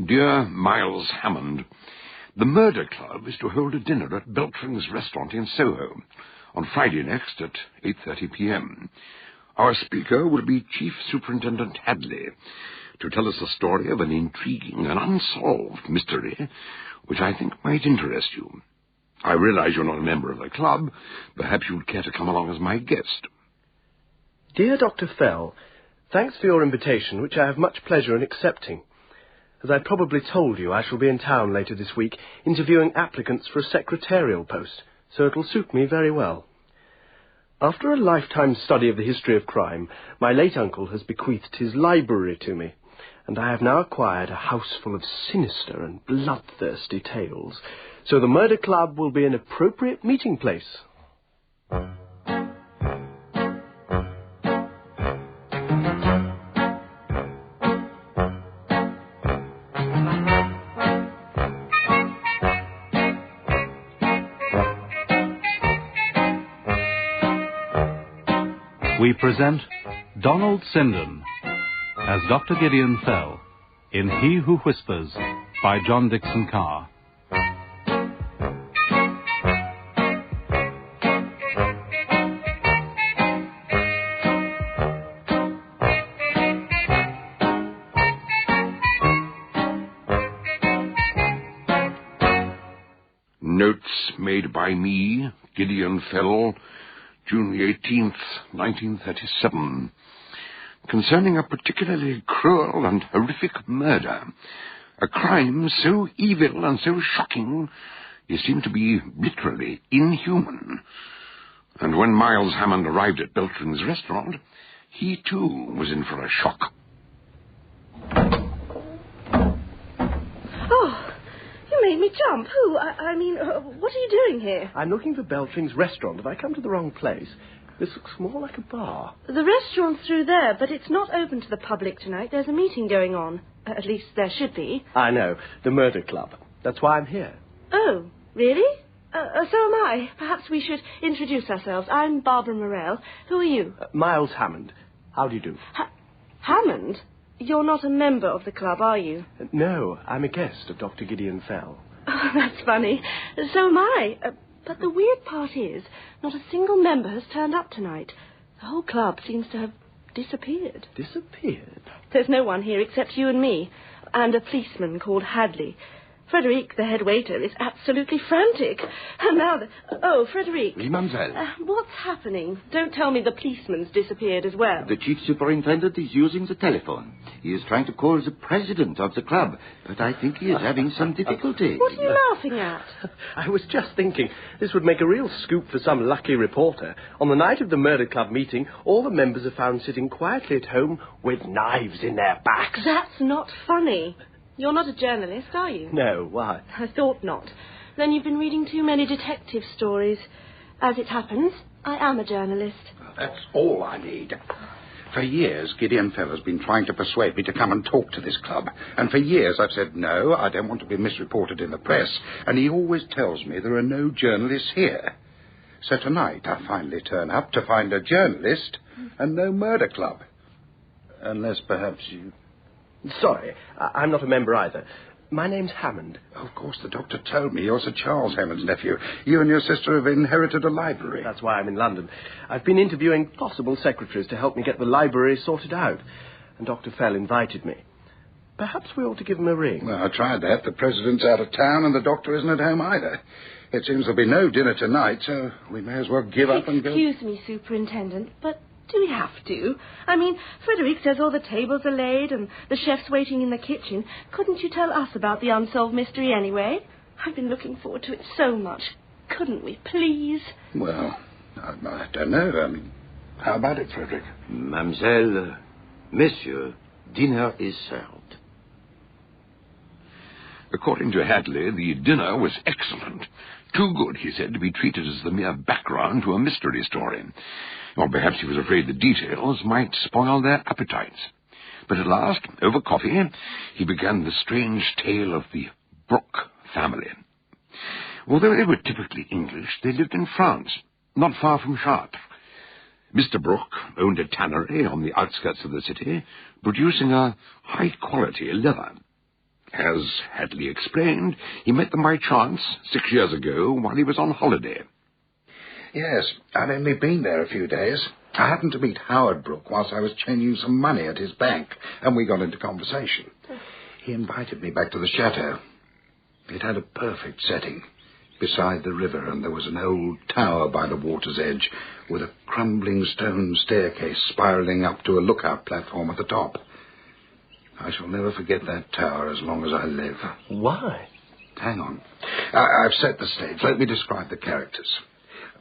Dear Miles Hammond, the Murder Club is to hold a dinner at Beltring's restaurant in Soho on Friday next at 8:30 p.m. Our speaker will be Chief Superintendent Hadley to tell us the story of an intriguing and unsolved mystery which I think might interest you. I realize you're not a member of the club. Perhaps you'd care to come along as my guest. Dear Dr. Fell, thanks for your invitation, which I have much pleasure in accepting. As I probably told you, I shall be in town later this week interviewing applicants for a secretarial post, so it'll suit me very well. After a lifetime study of the history of crime, my late uncle has bequeathed his library to me, and I have now acquired a house full of sinister and bloodthirsty tales, so the Murder Club will be an appropriate meeting place. We present Donald Sinden as Dr. Gideon Fell in He Who Whispers by John Dickson Carr. Notes made by me, Gideon Fell, June the 18th, 1937, concerning a particularly cruel and horrific murder, a crime so evil and so shocking it seemed to be literally inhuman. And when Miles Hammond arrived at Beltring's restaurant, he too was in for a shock. Oh, you made me jump. Who? I mean, what are you doing here? I'm looking for Beltring's restaurant. Have I come to the wrong place? This looks more like a bar. The restaurant's through there, but it's not open to the public tonight. There's a meeting going on. At least there should be. I know. The Murder Club. That's why I'm here. Oh, really? So am I. Perhaps we should introduce ourselves. I'm Barbara Morell. Who are you? Miles Hammond. How do you do? Hammond? You're not a member of the club, are you? No, I'm a guest of Dr. Gideon Fell. Oh, that's funny. So am I. But the weird part is, not a single member has turned up tonight. The whole club seems to have disappeared. Disappeared? There's no one here except you and me, and a policeman called Hadley. Frederic, the head waiter, is absolutely frantic. And now Oh, Frederic. Oui, mademoiselle. What's happening? Don't tell me the policeman's disappeared as well. The chief superintendent is using the telephone. He is trying to call the president of the club, but I think he is having some difficulty. What are you laughing at? I was just thinking this would make a real scoop for some lucky reporter. On the night of the Murder Club meeting, all the members are found sitting quietly at home with knives in their backs. That's not funny. You're not a journalist, are you? No, why? I thought not. Then you've been reading too many detective stories. As it happens, I am a journalist. That's all I need. For years, Gideon Fell has been trying to persuade me to come and talk to this club. And for years I've said, no, I don't want to be misreported in the press. And he always tells me there are no journalists here. So tonight I finally turn up to find a journalist and no murder club. Unless perhaps you... Sorry, I'm not a member either. My name's Hammond. Oh, of course, the doctor told me you're Sir Charles Hammond's nephew. You and your sister have inherited a library. That's why I'm in London. I've been interviewing possible secretaries to help me get the library sorted out. And Dr. Fell invited me. Perhaps we ought to give him a ring. Well, I tried that. The president's out of town and the doctor isn't at home either. It seems there'll be no dinner tonight, so we may as well give up and go. Excuse me, Superintendent, but... do we have to? I mean, Frederic says all the tables are laid and the chef's waiting in the kitchen. Couldn't you tell us about the unsolved mystery anyway? I've been looking forward to it so much. Couldn't we, please? Well, I don't know. I mean, how about it, Frederic? Mademoiselle, Monsieur, dinner is served. According to Hadley, the dinner was excellent. Too good, he said, to be treated as the mere background to a mystery story. Or perhaps he was afraid the details might spoil their appetites. But at last, over coffee, he began the strange tale of the Brooke family. Although they were typically English, they lived in France, not far from Chartres. Mr. Brooke owned a tannery on the outskirts of the city, producing a high-quality leather. As Hadley explained, he met them by chance 6 years ago while he was on holiday. Yes, I'd only been there a few days. I happened to meet Howard Brooke whilst I was changing some money at his bank, and we got into conversation. He invited me back to the chateau. It had a perfect setting. Beside the river, and there was an old tower by the water's edge with a crumbling stone staircase spiralling up to a lookout platform at the top. I shall never forget that tower as long as I live. Why? Hang on. I've set the stage. Let me describe the characters.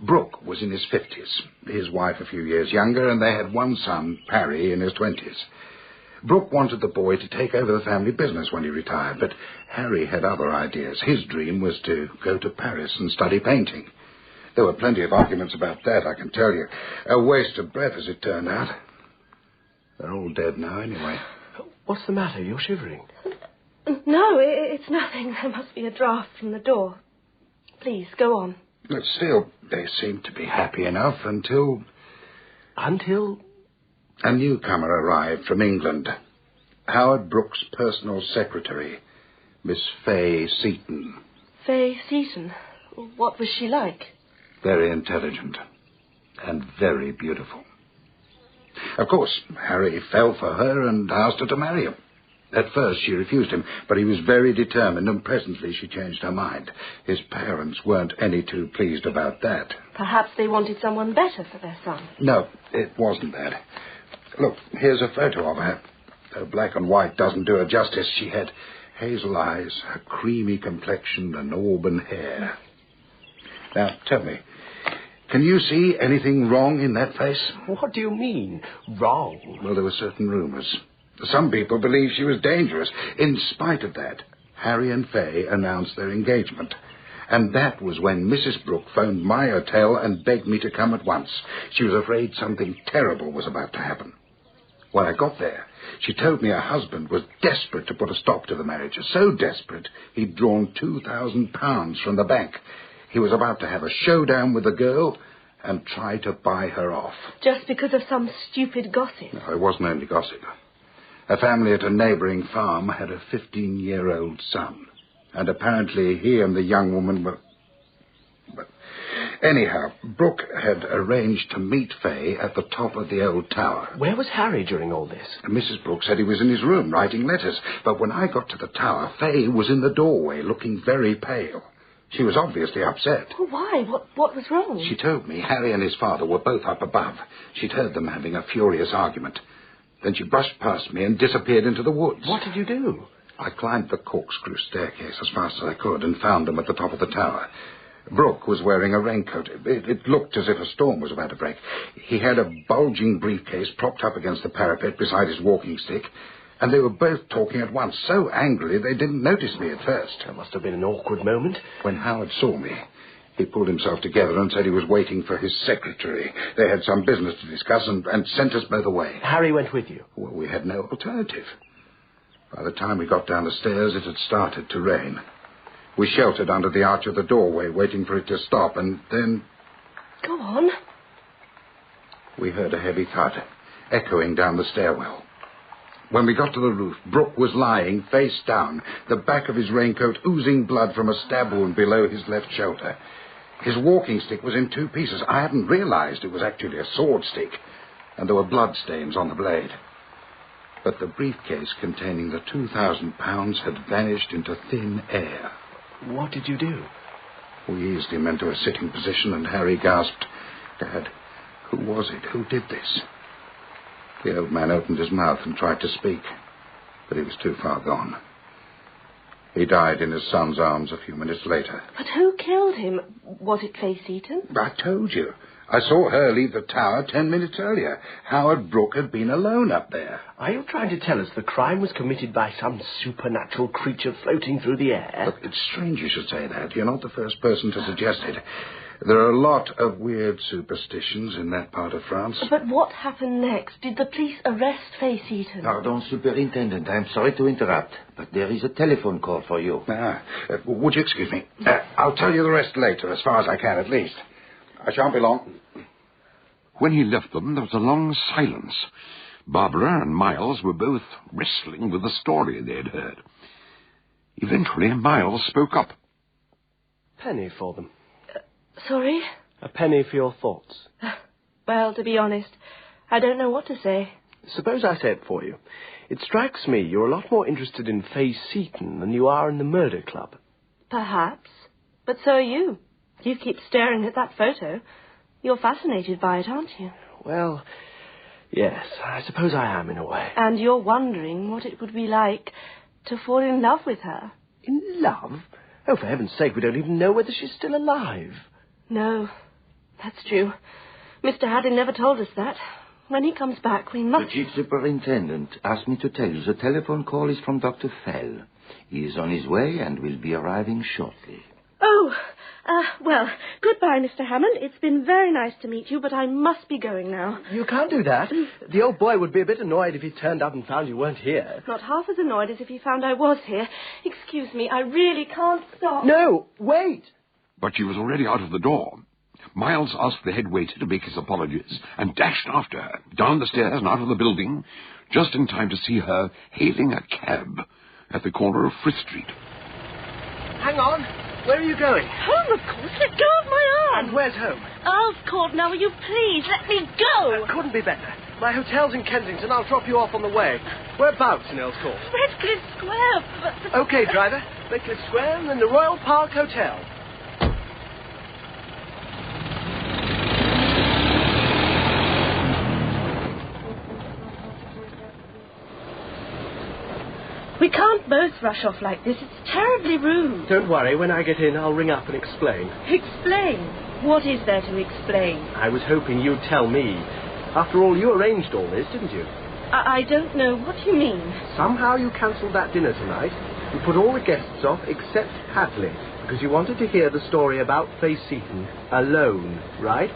Brooke was in his 50s, his wife a few years younger, and they had one son, Parry, in his 20s. Brooke wanted the boy to take over the family business when he retired, but Harry had other ideas. His dream was to go to Paris and study painting. There were plenty of arguments about that, I can tell you. A waste of breath, as it turned out. They're all dead now, anyway. What's the matter? You're shivering. No, it's nothing. There must be a draught from the door. Please, go on. But still, they seemed to be happy enough until... Until? A newcomer arrived from England. Howard Brooke's personal secretary, Miss Fay Seaton. Fay Seaton? What was she like? Very intelligent and very beautiful. Of course, Harry fell for her and asked her to marry him. At first she refused him, but he was very determined, and presently she changed her mind. His parents weren't any too pleased about that. Perhaps they wanted someone better for their son. No, it wasn't that. Look, here's a photo of her. Though black and white doesn't do her justice. She had hazel eyes, a creamy complexion, and auburn hair. Now, tell me, can you see anything wrong in that face? What do you mean, wrong? Well, there were certain rumours. Some people believed she was dangerous. In spite of that, Harry and Fay announced their engagement. And that was when Mrs. Brooke phoned my hotel and begged me to come at once. She was afraid something terrible was about to happen. When I got there, she told me her husband was desperate to put a stop to the marriage. So desperate, he'd drawn £2,000 from the bank. He was about to have a showdown with the girl and try to buy her off. Just because of some stupid gossip? No, it wasn't only gossip. A family at a neighbouring farm had a 15-year-old son, and apparently he and the young woman were... But anyhow, Brooke had arranged to meet Fay at the top of the old tower. Where was Harry during all this? Mrs. Brooke said he was in his room writing letters, but when I got to the tower, Fay was in the doorway looking very pale. She was obviously upset. Well, why? What was wrong? She told me Harry and his father were both up above. She'd heard them having a furious argument. Then she brushed past me and disappeared into the woods. What did you do? I climbed the corkscrew staircase as fast as I could and found them at the top of the tower. Brooke was wearing a raincoat. It looked as if a storm was about to break. He had a bulging briefcase propped up against the parapet beside his walking stick, and they were both talking at once, so angrily they didn't notice me at first. That must have been an awkward moment. When Howard saw me, he pulled himself together and said he was waiting for his secretary. They had some business to discuss and sent us both away. Harry went with you? Well, we had no alternative. By the time we got down the stairs, it had started to rain. We sheltered under the arch of the doorway, waiting for it to stop, and then... Go on. We heard a heavy thud, echoing down the stairwell. When we got to the roof, Brooke was lying face down, the back of his raincoat oozing blood from a stab wound below his left shoulder. His walking stick was in two pieces. I hadn't realized it was actually a sword stick, and there were blood stains on the blade. But the briefcase containing the £2,000 had vanished into thin air. What did you do? We eased him into a sitting position, and Harry gasped, "Dad, who was it? Who did this?" The old man opened his mouth and tried to speak, but he was too far gone. He died in his son's arms a few minutes later. But who killed him? Was it Fay Seaton? I told you. I saw her leave the tower 10 minutes earlier. Howard Brooke had been alone up there. Are you trying to tell us the crime was committed by some supernatural creature floating through the air? Look, it's strange you should say that. You're not the first person to suggest it. There are a lot of weird superstitions in that part of France. But what happened next? Did the police arrest Fay Seaton? Pardon, Superintendent. I'm sorry to interrupt, but there is a telephone call for you. Would you excuse me? I'll tell you the rest later, as far as I can, at least. I shan't be long. When he left them, there was a long silence. Barbara and Miles were both wrestling with the story they had heard. Eventually, Miles spoke up. Penny for them. Sorry? A penny for your thoughts. Well, to be honest, I don't know what to say. Suppose I say it for you. It strikes me you're a lot more interested in Fay Seton than you are in the murder club. Perhaps. But so are you. You keep staring at that photo. You're fascinated by it, aren't you? Well, yes, I suppose I am in a way. And you're wondering what it would be like to fall in love with her. In love? Oh, for heaven's sake, we don't even know whether she's still alive. No, that's true. Mr. Hadley never told us that. When he comes back, we must... The chief superintendent asked me to tell you the telephone call is from Dr. Fell. He is on his way and will be arriving shortly. Oh, well, goodbye, Mr. Hammond. It's been very nice to meet you, but I must be going now. You can't do that. The old boy would be a bit annoyed if he turned up and found you weren't here. Not half as annoyed as if he found I was here. Excuse me, I really can't stop. No, wait! But she was already out of the door. Miles asked the head waiter to make his apologies and dashed after her, down the stairs and out of the building, just in time to see her hailing a cab at the corner of Frith Street. Hang on. Where are you going? Home, of course. Let go of my arm. And where's home? Alscourt, now will you please let me go? Couldn't be better. My hotel's in Kensington. I'll drop you off on the way. Whereabouts in Earl's Redcliffe Square, but... Okay, driver. Redcliffe Square and then the Royal Park Hotel. We can't both rush off like this. It's terribly rude. Don't worry. When I get in, I'll ring up and explain. Explain? What is there to explain? I was hoping you'd tell me. After all, you arranged all this, didn't you? I don't know. What do you mean? Somehow you cancelled that dinner tonight. You put all the guests off except Hadley, because you wanted to hear the story about Fay Seton alone, right?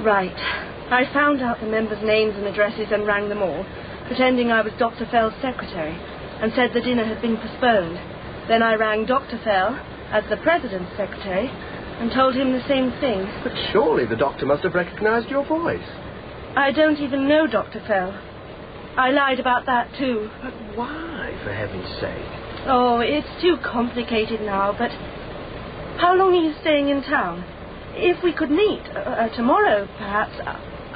Right. I found out the members' names and addresses and rang them all, pretending I was Dr. Fell's secretary, and said the dinner had been postponed. Then I rang Dr. Fell as the president's secretary and told him the same thing. But surely the doctor must have recognized your voice. I don't even know Dr. Fell. I lied about that, too. But why, for heaven's sake? Oh, it's too complicated now, but... How long are you staying in town? If we could meet, tomorrow, perhaps,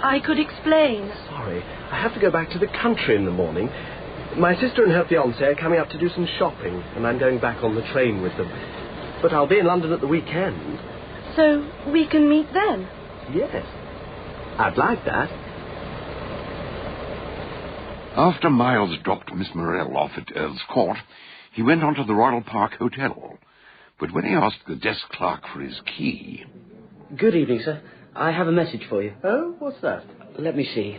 I could explain. Sorry, I have to go back to the country in the morning. My sister and her fiancé are coming up to do some shopping, and I'm going back on the train with them. But I'll be in London at the weekend. So we can meet then? Yes. I'd like that. After Miles dropped Miss Morell off at Earl's Court, he went on to the Royal Park Hotel. But when he asked the desk clerk for his key... Good evening, sir. I have a message for you. Oh, what's that? Let me see.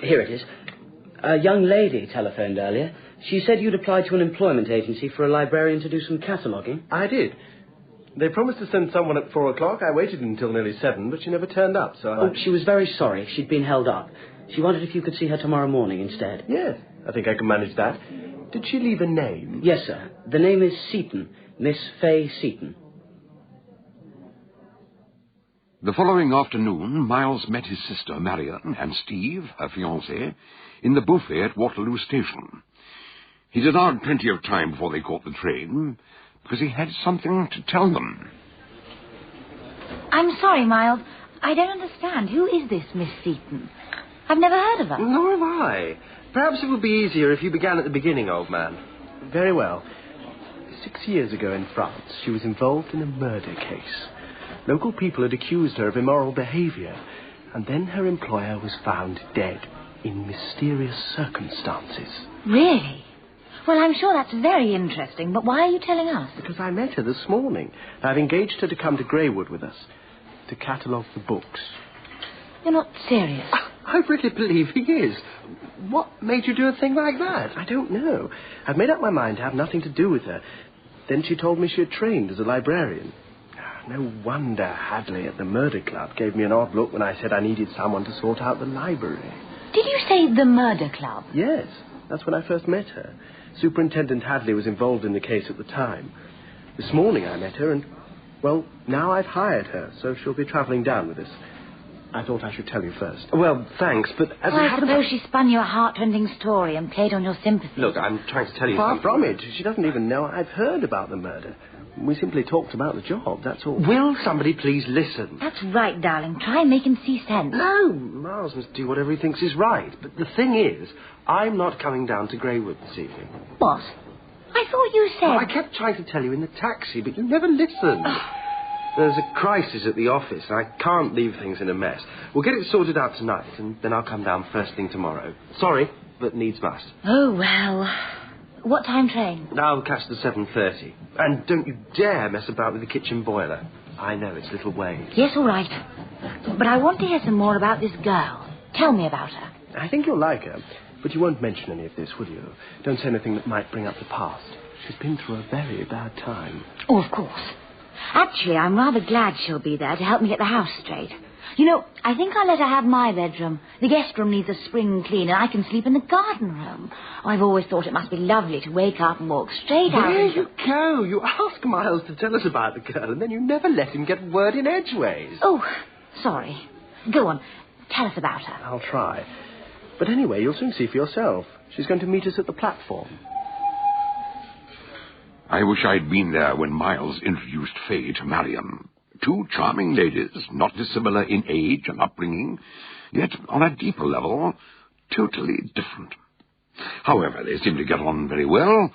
Here it is. A young lady telephoned earlier. She said you'd applied to an employment agency for a librarian to do some cataloguing. I did. They promised to send someone at 4 o'clock. I waited until nearly 7, but she never turned up, so she was very sorry. She'd been held up. She wondered if you could see her tomorrow morning instead. Yes, I think I can manage that. Did she leave a name? Yes, sir. The name is Seton. Miss Fay Seton. The following afternoon, Miles met his sister, Marion, and Steve, her fiancé, in the buffet at Waterloo Station. He'd allowed plenty of time before they caught the train, because he had something to tell them. I'm sorry, Miles. I don't understand. Who is this Miss Seton? I've never heard of her. Nor have I. Perhaps it would be easier if you began at the beginning, old man. Very well. 6 years ago in France, she was involved in a murder case. Local people had accused her of immoral behaviour, and then her employer was found dead in mysterious circumstances. Really? Well, I'm sure that's very interesting, but why are you telling us? Because I met her this morning. I've engaged her to come to Greywood with us, to catalogue the books. You're not serious. I really believe he is. What made you do a thing like that? I don't know. I've made up my mind to have nothing to do with her. Then she told me she had trained as a librarian. No wonder Hadley at the murder club gave me an odd look when I said I needed someone to sort out the library. Did you say the murder club? Yes, that's when I first met her. Superintendent Hadley was involved in the case at the time. This morning I met her and, well, now I've hired her, so she'll be travelling down with us. I thought I should tell you first. Well, thanks, but as Well, I suppose she spun you a heart-rending story and played on your sympathy. Look, I'm trying to tell you something. Far from it. She doesn't even know I've heard about the murder. We simply talked about the job, that's all. Will somebody please listen? That's right, darling. Try and make him see sense. No, Miles must do whatever he thinks is right. But the thing is, I'm not coming down to Greywood this evening. What? I thought you said... Well, I kept trying to tell you in the taxi, but you never listened. There's a crisis at the office, and I can't leave things in a mess. We'll get it sorted out tonight, and then I'll come down first thing tomorrow. Sorry, but needs must. Oh, well... What time train? I'll catch the 7:30. And don't you dare mess about with the kitchen boiler. I know its little ways. Yes, all right. But I want to hear some more about this girl. Tell me about her. I think you'll like her, but you won't mention any of this, will you? Don't say anything that might bring up the past. She's been through a very bad time. Oh, of course. Actually, I'm rather glad she'll be there to help me get the house straight. You know, I think I'll let her have my bedroom. The guest room needs a spring clean, and I can sleep in the garden room. I've always thought it must be lovely to wake up and walk straight out. There you go. You ask Miles to tell us about the girl, and then you never let him get word in edgeways. Oh, sorry. Go on. Tell us about her. I'll try. But anyway, you'll soon see for yourself. She's going to meet us at the platform. I wish I'd been there when Miles introduced Fay to Marion. Two charming ladies, not dissimilar in age and upbringing, yet on a deeper level, totally different. However, they seemed to get on very well.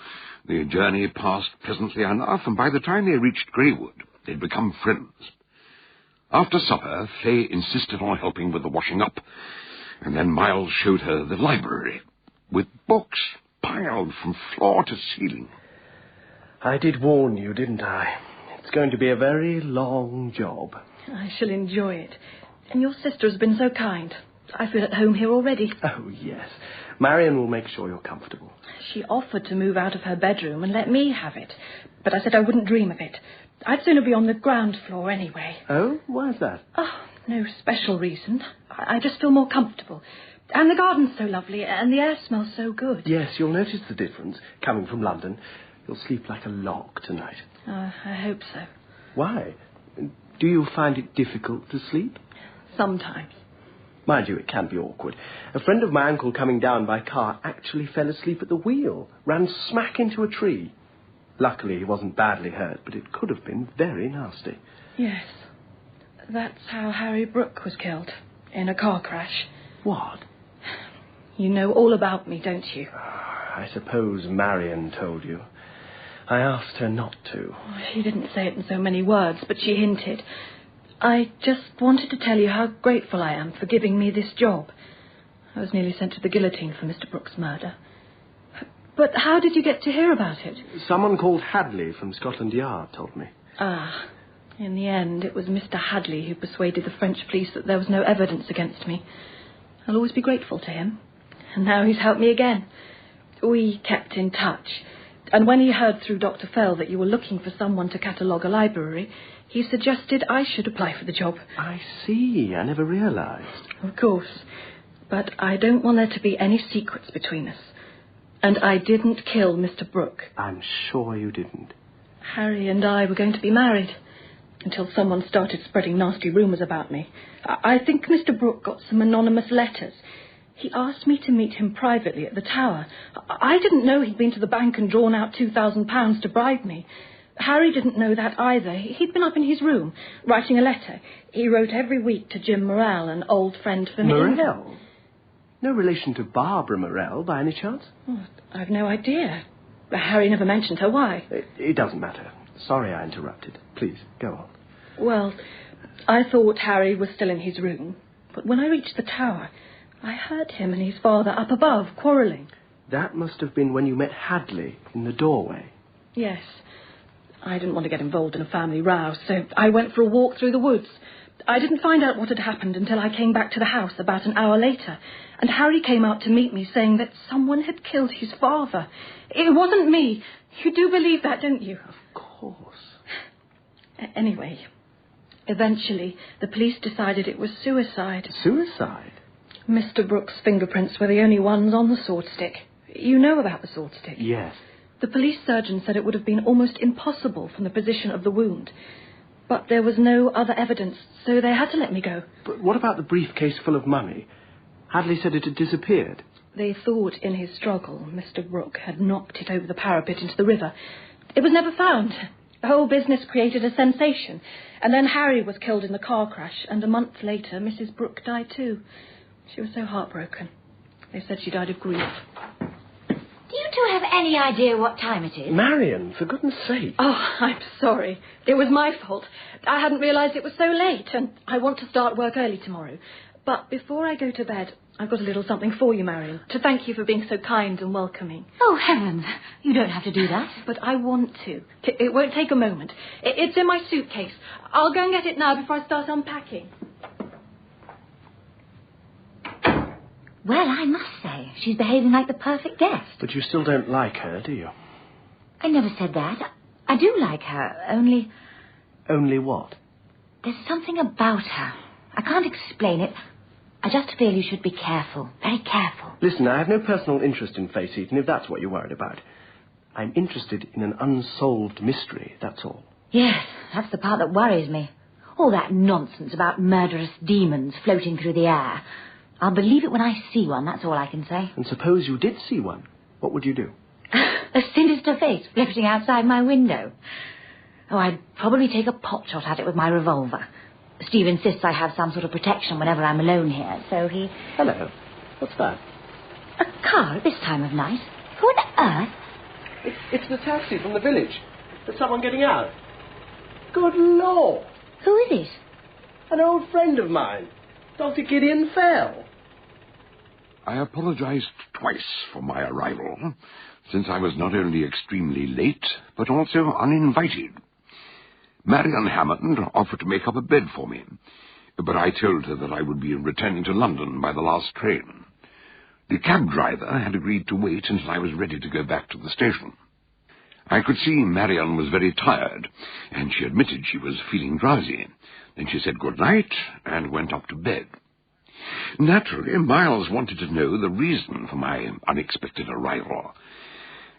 The journey passed pleasantly enough, and by the time they reached Greywood, they'd become friends. After supper, Fay insisted on helping with the washing up, and then Miles showed her the library, with books piled from floor to ceiling. I did warn you, didn't I? It's going to be a very long job. I shall enjoy it. And your sister has been so kind. I feel at home here already. Oh, yes. Marion will make sure you're comfortable. She offered to move out of her bedroom and let me have it. But I said I wouldn't dream of it. I'd sooner be on the ground floor anyway. Oh? Why is that? Oh, no special reason. I just feel more comfortable. And the garden's so lovely, and the air smells so good. Yes, you'll notice the difference, coming from London. You'll sleep like a log tonight. I hope so. Why? Do you find it difficult to sleep? Sometimes. Mind you, it can be awkward. A friend of my uncle coming down by car actually fell asleep at the wheel, ran smack into a tree. Luckily, he wasn't badly hurt, but it could have been very nasty. Yes. That's how Harry Brooke was killed, in a car crash. What? You know all about me, don't you? I suppose Marion told you. I asked her not to. She didn't say it in so many words, but she hinted. I just wanted to tell you how grateful I am for giving me this job. I was nearly sent to the guillotine for Mr. Brooke's murder. But how did you get to hear about it? Someone called Hadley from Scotland Yard told me. Ah, in the end, it was Mr. Hadley who persuaded the French police that there was no evidence against me. I'll always be grateful to him. And now he's helped me again. We kept in touch. And when he heard through Dr. Fell that you were looking for someone to catalogue a library, he suggested I should apply for the job. I see. I never realised. Of course. But I don't want there to be any secrets between us. And I didn't kill Mr. Brooke. I'm sure you didn't. Harry and I were going to be married until someone started spreading nasty rumours about me. I think Mr. Brooke got some anonymous letters. He asked me to meet him privately at the tower. I didn't know he'd been to the bank and drawn out £2,000 to bribe me. Harry didn't know that either. He'd been up in his room, writing a letter. He wrote every week to Jim Morrell, an old friend for me. Morrell? No relation to Barbara Morrell, by any chance? Oh, I've no idea. Harry never mentioned her. Why? It doesn't matter. Sorry I interrupted. Please, go on. Well, I thought Harry was still in his room. But when I reached the tower, I heard him and his father up above, quarrelling. That must have been when you met Hadley in the doorway. Yes. I didn't want to get involved in a family row, so I went for a walk through the woods. I didn't find out what had happened until I came back to the house about an hour later, and Harry came out to meet me saying that someone had killed his father. It wasn't me. You do believe that, don't you? Of course. Anyway, eventually the police decided it was suicide. Suicide? Mr. Brooke's fingerprints were the only ones on the sword stick. You know about the sword stick? Yes. The police surgeon said it would have been almost impossible from the position of the wound. But there was no other evidence, so they had to let me go. But what about the briefcase full of money? Hadley said it had disappeared. They thought in his struggle Mr. Brooke had knocked it over the parapet into the river. It was never found. The whole business created a sensation. And then Harry was killed in the car crash, and a month later Mrs. Brooke died too. She was so heartbroken. They said she died of grief. Do you two have any idea what time it is? Marion, for goodness sake. Oh, I'm sorry. It was my fault. I hadn't realised it was so late, and I want to start work early tomorrow. But before I go to bed, I've got a little something for you, Marion, to thank you for being so kind and welcoming. Oh, heavens. You don't have to do that. But I want to. It won't take a moment. It's in my suitcase. I'll go and get it now before I start unpacking. Well, I must say, she's behaving like the perfect guest. But you still don't like her, do you? I never said that. I do like her, only... Only what? There's something about her. I can't explain it. I just feel you should be careful, very careful. Listen, I have no personal interest in Fleigh Seaton, if that's what you're worried about. I'm interested in an unsolved mystery, that's all. Yes, that's the part that worries me. All that nonsense about murderous demons floating through the air. I'll believe it when I see one, that's all I can say. And suppose you did see one, what would you do? A sinister face floating outside my window. Oh, I'd probably take a pot shot at it with my revolver. Steve insists I have some sort of protection whenever I'm alone here, so he... Hello. What's that? A car at this time of night? Who on earth? It's the taxi from the village. There's someone getting out. Good Lord. Who is it? An old friend of mine, Dr. Gideon Fell. I apologized twice for my arrival, since I was not only extremely late, but also uninvited. Marion Hammond offered to make up a bed for me, but I told her that I would be returning to London by the last train. The cab driver had agreed to wait until I was ready to go back to the station. I could see Marion was very tired, and she admitted she was feeling drowsy. Then she said good night and went up to bed. Naturally, Miles wanted to know the reason for my unexpected arrival.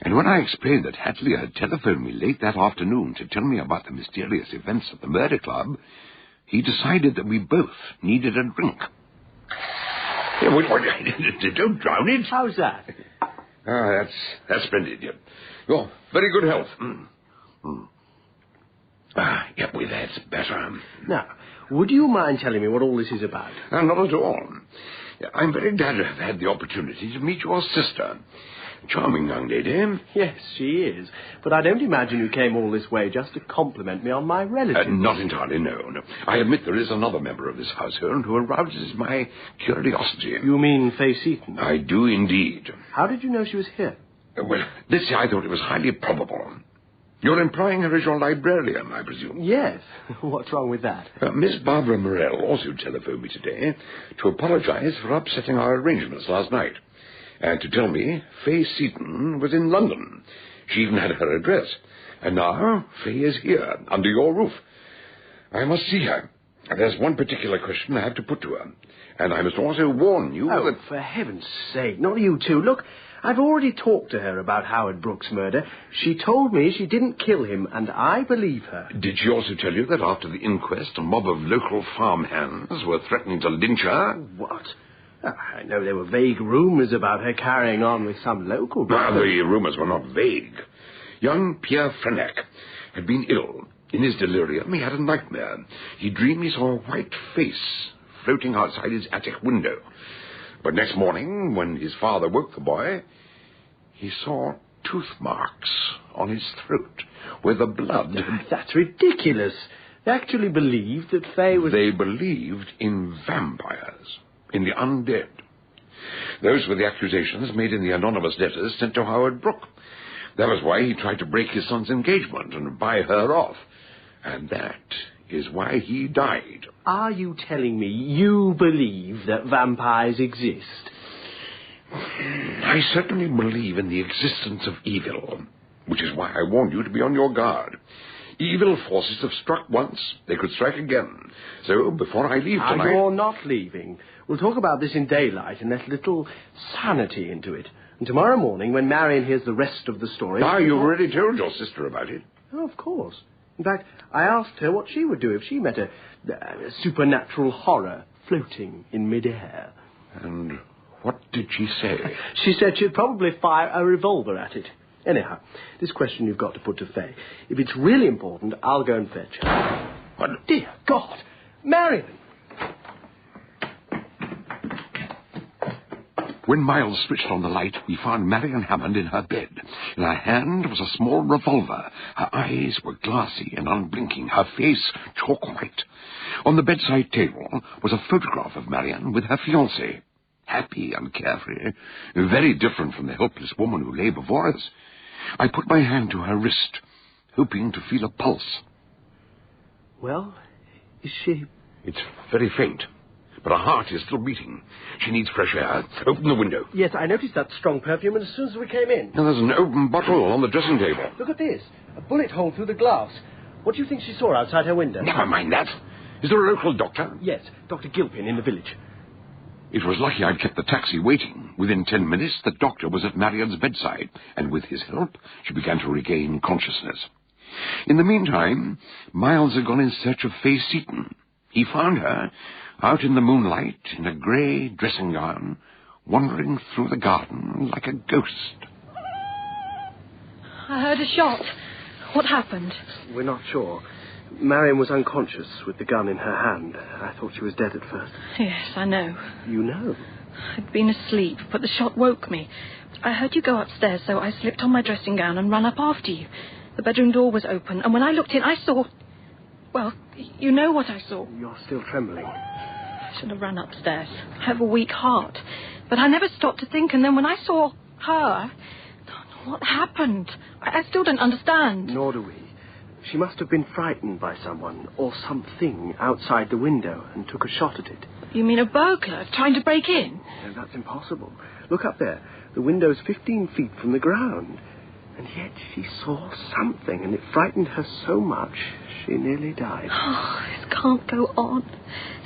And when I explained that Hadley had telephoned me late that afternoon to tell me about the mysterious events at the murder club, he decided that we both needed a drink. Don't drown it. How's that? That's splendid. Your very good health. Yep, well, that's better. Now, would you mind telling me what all this is about? Not at all. I'm very glad to have had the opportunity to meet your sister. Charming young lady. Yes, she is. But I don't imagine you came all this way just to compliment me on my relative. Not entirely, no. I admit there is another member of this household who arouses my curiosity. You mean Fleigh Seaton? I do indeed. How did you know she was here? Well, this I thought it was highly probable. You're employing her as your librarian, I presume? Yes. What's wrong with that? Miss Barbara Morell also telephoned me today to apologize for upsetting our arrangements last night. And to tell me Fleigh Seaton was in London. She even had her address. And now Fleigh is here, under your roof. I must see her. There's one particular question I have to put to her. And I must also warn you that... for heaven's sake, not you two. Look, I've already talked to her about Howard Brooke's murder. She told me she didn't kill him, and I believe her. Did she also tell you that after the inquest, a mob of local farmhands were threatening to lynch her? What? I know there were vague rumours about her carrying on with some local... Well, the rumours were not vague. Young Pierre Freneck had been ill. In his delirium, he had a nightmare. He dreamed he saw a white face floating outside his attic window. But next morning, when his father woke the boy, he saw tooth marks on his throat, where the blood... That's ridiculous. They actually believed that Fleigh was... They believed in vampires, in the undead. Those were the accusations made in the anonymous letters sent to Howard Brooke. That was why he tried to break his son's engagement and buy her off. And that is why he died. Are you telling me you believe that vampires exist? I certainly believe in the existence of evil, which is why I warned you to be on your guard. Evil forces have struck once, they could strike again. So, before I leave tonight... You're not leaving. We'll talk about this in daylight and let a little sanity into it. And tomorrow morning, when Marion hears the rest of the story... You've already told your sister about it. Oh, of course. In fact, I asked her what she would do if she met a supernatural horror floating in midair. And what did she say? She said she'd probably fire a revolver at it. Anyhow, this question you've got to put to Fay. If it's really important, I'll go and fetch her. What? Dear God! Marion! When Miles switched on the light, we found Marion Hammond in her bed. In her hand was a small revolver. Her eyes were glassy and unblinking, her face chalk white. On the bedside table was a photograph of Marion with her fiancé. Happy and carefree, very different from the helpless woman who lay before us. I put my hand to her wrist, hoping to feel a pulse. Well, is she... It's very faint, but her heart is still beating. She needs fresh air. Open the window. Yes, I noticed that strong perfume as soon as we came in. Now, there's an open bottle on the dressing table. Look at this. A bullet hole through the glass. What do you think she saw outside her window? Never mind that. Is there a local doctor? Yes, Dr. Gilpin in the village. It was lucky I'd kept the taxi waiting. Within 10 minutes, the doctor was at Marion's bedside, and with his help, she began to regain consciousness. In the meantime, Miles had gone in search of Fay Seaton. He found her out in the moonlight in a grey dressing gown, wandering through the garden like a ghost. I heard a shot. What happened? We're not sure. Marion was unconscious with the gun in her hand. I thought she was dead at first. Yes, I know. You know? I'd been asleep, but the shot woke me. I heard you go upstairs, so I slipped on my dressing gown and ran up after you. The bedroom door was open, and when I looked in, I saw... Well, you know what I saw. You're still trembling. I should have run upstairs. I have a weak heart. But I never stopped to think, and then when I saw her... What happened? I still don't understand. Nor do we. She must have been frightened by someone or something outside the window and took a shot at it. You mean a burglar trying to break in? No, that's impossible. Look up there. The window's 15 feet from the ground. And yet she saw something, and it frightened her so much she nearly died. Oh, it can't go on.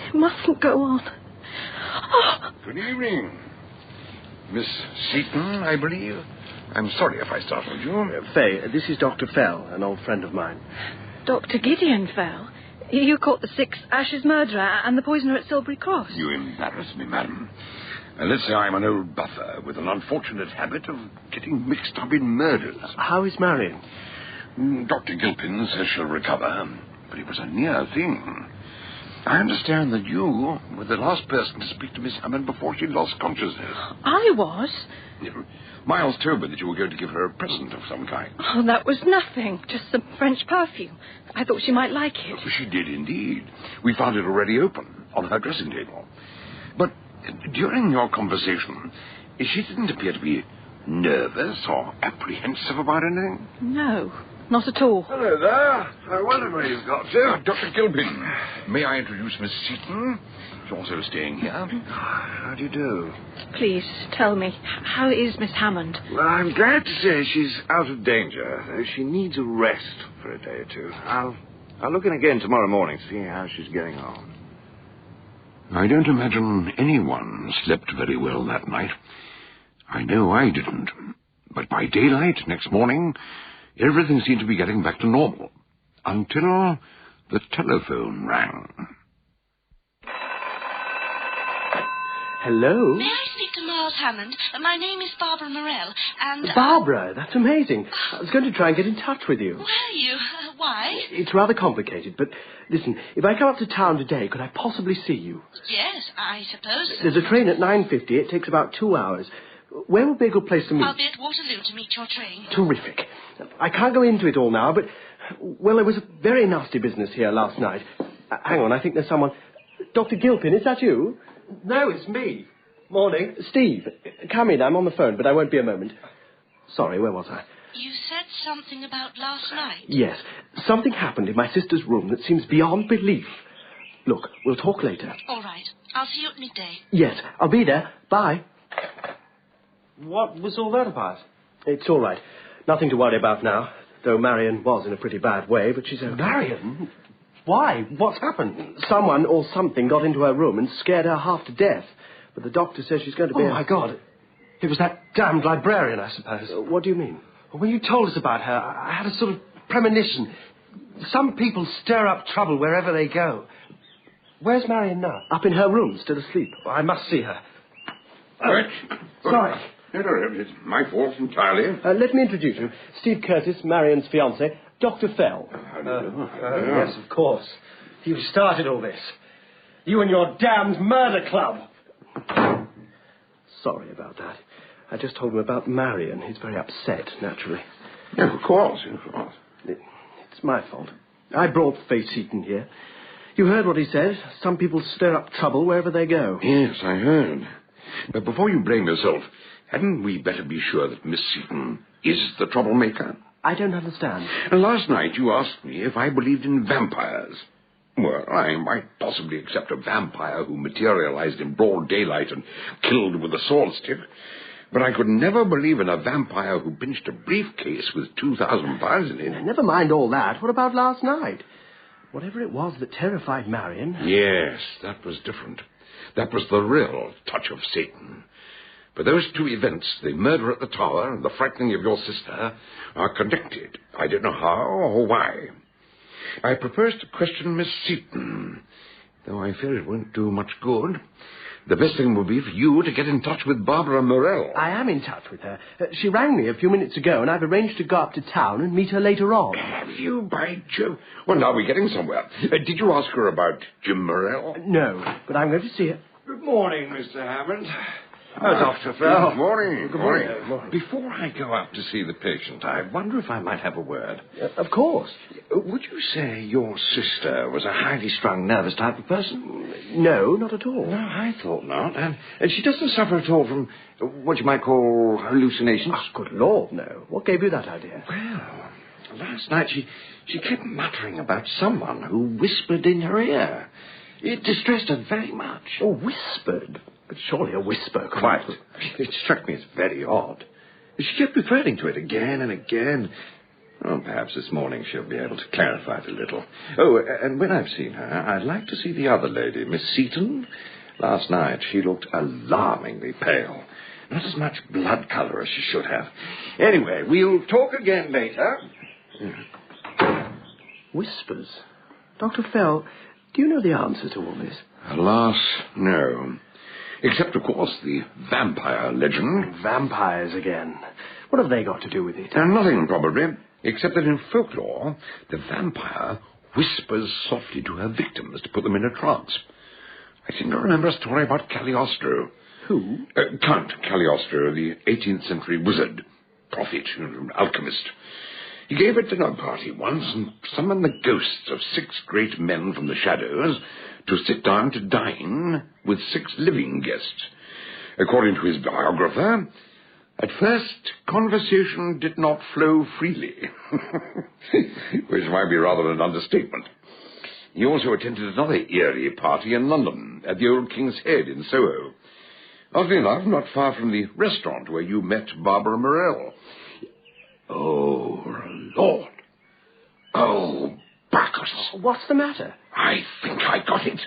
It mustn't go on. Oh. Good evening. Miss Seaton, I believe. I'm sorry if I startled you. Fay, this is Dr. Fell, an old friend of mine. Dr. Gideon Fell? You caught the 6 Ashes murderer and the poisoner at Silbury Cross? You embarrass me, madam. Let's say I'm an old buffer with an unfortunate habit of getting mixed up in murders. How is Marion? Dr. Gilpin says she'll recover, but it was a near thing. I understand that you were the last person to speak to Miss Hammond before she lost consciousness. I was? Miles told me that you were going to give her a present of some kind. Oh, that was nothing. Just some French perfume. I thought she might like it. Oh, she did indeed. We found it already open on her dressing table. But during your conversation, she didn't appear to be nervous or apprehensive about anything. No, not at all. Hello there. I wonder where you've got to. Dr. Gilpin. May I introduce Miss Seaton? She's also staying here. How do you do? Please, tell me, how is Miss Hammond? Well, I'm glad to say she's out of danger, though she needs a rest for a day or two. I'll look in again tomorrow morning to see how she's getting on. I don't imagine anyone slept very well that night. I know I didn't. But by daylight next morning, everything seemed to be getting back to normal. Until the telephone rang. Hello? May I speak to Miles Hammond? My name is Barbara Morell, and... Barbara, that's amazing. I was going to try and get in touch with you. Were you? Why? It's rather complicated, but listen, if I come up to town today, could I possibly see you? Yes, I suppose so. There's a train at 9:50. It takes about 2 hours. Where would be a good place to meet? I'll be at Waterloo to meet your train. Terrific. I can't go into it all now, but... Well, there was a very nasty business here last night. Hang on, I think there's someone... Dr. Gilpin, is that you? No, it's me. Morning. Steve, come in. I'm on the phone, but I won't be a moment. Sorry, where was I? You said something about last night. Yes. Something happened in my sister's room that seems beyond belief. Look, we'll talk later. All right. I'll see you at midday. Yes, I'll be there. Bye. What was all that about? It's all right. Nothing to worry about now, though Marion was in a pretty bad way, but she's okay. Marion? Why? What's happened? Someone or something got into her room and scared her half to death. But the doctor says she's going to be... Oh, my God. It was that damned librarian, I suppose. What do you mean? When you told us about her, I had a sort of premonition. Some people stir up trouble wherever they go. Where's Marion now? Up in her room, still asleep. I must see her. Right. Sorry. It's my fault entirely. Let me introduce you. Steve Curtis, Marion's fiancé, Dr. Fell. Yes, of course. You started all this. You and your damned murder club. Sorry about that. I just told him about Marion. He's very upset, naturally. Of course. It's my fault. I brought Faye Seaton here. You heard what he said. Some people stir up trouble wherever they go. Yes, I heard. But before you blame yourself, hadn't we better be sure that Miss Seaton is the troublemaker? I don't understand. Last night you asked me if I believed in vampires. Well, I might possibly accept a vampire who materialized in broad daylight and killed with a sword stick, but I could never believe in a vampire who pinched a briefcase with 2,000 pounds in it. Never mind all that. What about last night? Whatever it was that terrified Marion... Yes, that was different. That was the real touch of Satan. But those two events, the murder at the tower and the frightening of your sister, are connected. I don't know how or why. I propose to question Miss Seaton, though I fear it won't do much good. The best thing would be for you to get in touch with Barbara Morell. I am in touch with her. She rang me a few minutes ago, and I've arranged to go up to town and meet her later on. Have you, by Jove? Well, now we're getting somewhere. Did you ask her about Jim Morell? No, but I'm going to see her. Good morning, Mr. Hammond. Dr. Fell. Good morning. Good morning. Morning. Before I go up to see the patient, I wonder if I might have a word. Of course. Would you say your sister was a highly strung, nervous type of person? No, not at all. No, I thought not. And she doesn't suffer at all from what you might call hallucinations? Oh, good Lord, no. What gave you that idea? Well, last night she kept muttering about someone who whispered in her ear. It distressed her very much. Oh, whispered? But surely a whisper... Quite. It struck me as very odd. She kept referring to it again and again. Well, perhaps this morning she'll be able to clarify it a little. Oh, and when I've seen her, I'd like to see the other lady, Miss Seaton. Last night she looked alarmingly pale. Not as much blood colour as she should have. Anyway, we'll talk again later. Whispers? Dr. Fell, do you know the answer to all this? Alas, no. Except, of course, the vampire legend. Vampires again. What have they got to do with it? Nothing, probably, except that in folklore, the vampire whispers softly to her victims to put them in a trance. I seem to remember a story about Cagliostro. Who? Count Cagliostro, the 18th century wizard, prophet, alchemist. He gave a dinner party once and summoned the ghosts of 6 great men from the shadows to sit down to dine with 6 living guests. According to his biographer, at first conversation did not flow freely, which might be rather an understatement. He also attended another eerie party in London, at the Old King's Head in Soho. Oddly enough, not far from the restaurant where you met Barbara Morell. Oh, Lord. Oh, Bacchus. What's the matter? I think I got it.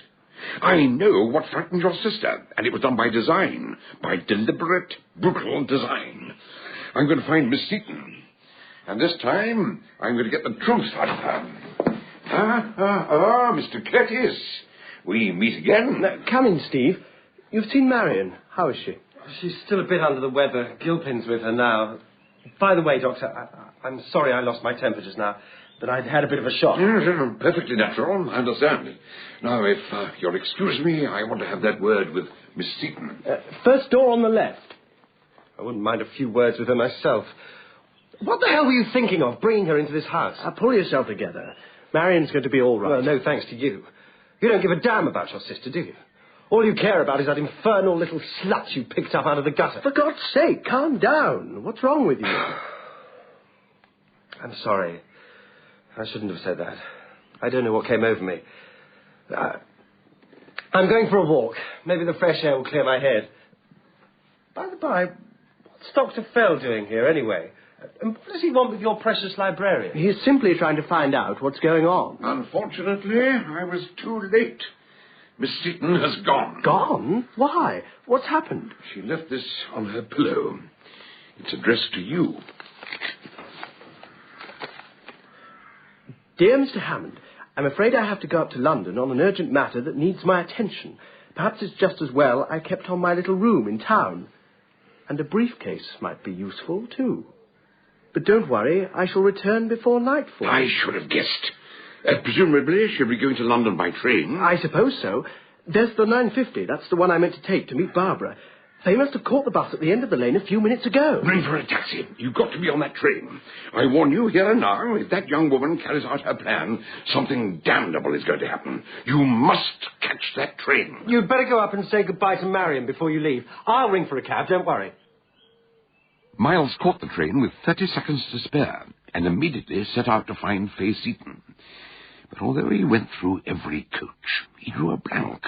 I know what frightened your sister, and it was done by design, by deliberate, brutal design. I'm going to find Miss Seaton, and this time I'm going to get the truth out of her. Mr. Curtis, we meet again. Come in, Steve. You've seen Marion. How is she? She's still a bit under the weather. Gilpin's with her now. By the way, Doctor, I'm sorry I lost my temper just now, but I'd had a bit of a shock. Yes, perfectly natural. I understand. Now, if you'll excuse me, I want to have that word with Miss Seaton. First door on the left. I wouldn't mind a few words with her myself. What the hell were you thinking of, bringing her into this house? Pull yourself together. Marion's going to be all right. Well, no thanks to you. You don't give a damn about your sister, do you? All you care about is that infernal little slut you picked up out of the gutter. For God's sake, calm down. What's wrong with you? I'm sorry. I shouldn't have said that. I don't know what came over me. I'm going for a walk. Maybe the fresh air will clear my head. By the by, what's Dr. Fell doing here, anyway? And what does he want with your precious librarian? He's simply trying to find out what's going on. Unfortunately, I was too late. Miss Seaton has gone. Gone? Why? What's happened? She left this on her pillow. It's addressed to you. Dear Mr. Hammond, I'm afraid I have to go up to London on an urgent matter that needs my attention. Perhaps it's just as well I kept on my little room in town. And a briefcase might be useful, too. But don't worry, I shall return before nightfall. I should have guessed. Presumably she'll be going to London by train. I suppose so. There's the 9:50. That's the one I meant to take to meet Barbara. They must have caught the bus at the end of the lane a few minutes ago. Ring for a taxi. You've got to be on that train. I warn you here and now, if that young woman carries out her plan, something damnable is going to happen. You must catch that train. You'd better go up and say goodbye to Marion before you leave. I'll ring for a cab, don't worry. Miles caught the train with 30 seconds to spare and immediately set out to find Fay Seaton. But although he went through every coach, he drew a blank.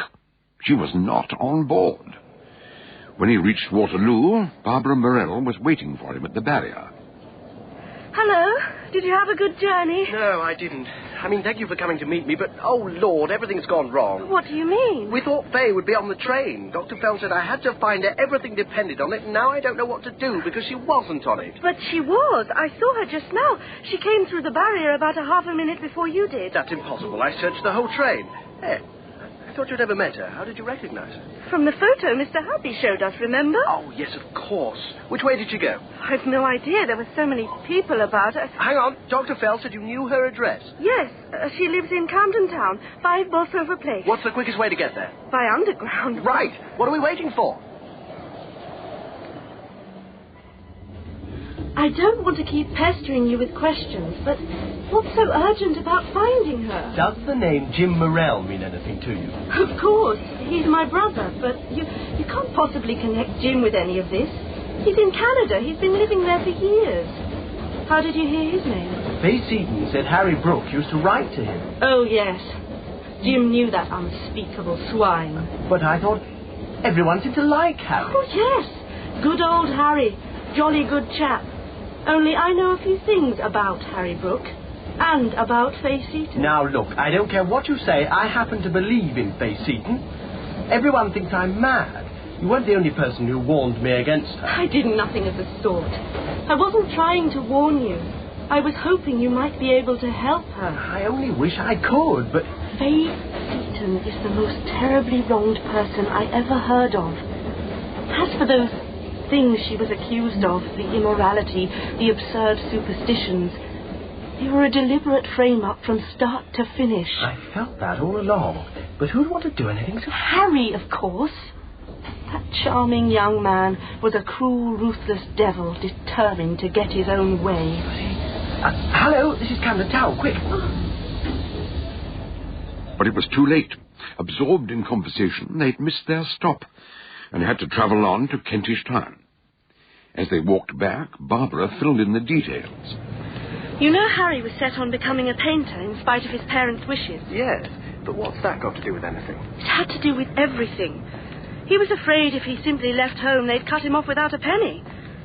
She was not on board. When he reached Waterloo, Barbara Morell was waiting for him at the barrier. Hello. Did you have a good journey? No, I didn't. I mean, thank you for coming to meet me, but, oh, Lord, everything's gone wrong. What do you mean? We thought Fay would be on the train. Dr. Fell said I had to find her. Everything depended on it, and now I don't know what to do because she wasn't on it. But she was. I saw her just now. She came through the barrier about a half a minute before you did. That's impossible. I searched the whole train. Hey, I thought you'd ever met her. How did you recognize her? From the photo Mr. Happy showed us, remember? Oh, yes, of course. Which way did she go? I've no idea. There were so many people about her. Hang on. Dr. Fell said you knew her address. Yes, she lives in Camden Town, 5 Bolsover Place. What's the quickest way to get there? By underground. Right. What are we waiting for? I don't want to keep pestering you with questions, but what's so urgent about finding her? Does the name Jim Morell mean anything to you? Of course. He's my brother, but you can't possibly connect Jim with any of this. He's in Canada. He's been living there for years. How did you hear his name? Fay Seaton said Harry Brooke used to write to him. Oh, yes. Jim knew that unspeakable swine. But I thought everyone seemed to like Harry. Oh, yes. Good old Harry. Jolly good chap. Only I know a few things about Harry Brooke and about Fay Seaton. Now, look, I don't care what you say. I happen to believe in Fay Seaton. Everyone thinks I'm mad. You weren't the only person who warned me against her. I did nothing of the sort. I wasn't trying to warn you. I was hoping you might be able to help her. I only wish I could, but... Fay Seaton is the most terribly wronged person I ever heard of. As for those things she was accused of, the immorality, the absurd superstitions, they were a deliberate frame-up from start to finish. I felt that all along. But who'd want to do anything so... Harry, of course. That charming young man was a cruel, ruthless devil determined to get his own way. Hello, this is Camden Town, quick. But it was too late. Absorbed in conversation, they'd missed their stop and had to travel on to Kentish Town. As they walked back, Barbara filled in the details. You know Harry was set on becoming a painter in spite of his parents' wishes. Yes, but what's that got to do with anything? It had to do with everything. He was afraid if he simply left home, they'd cut him off without a penny.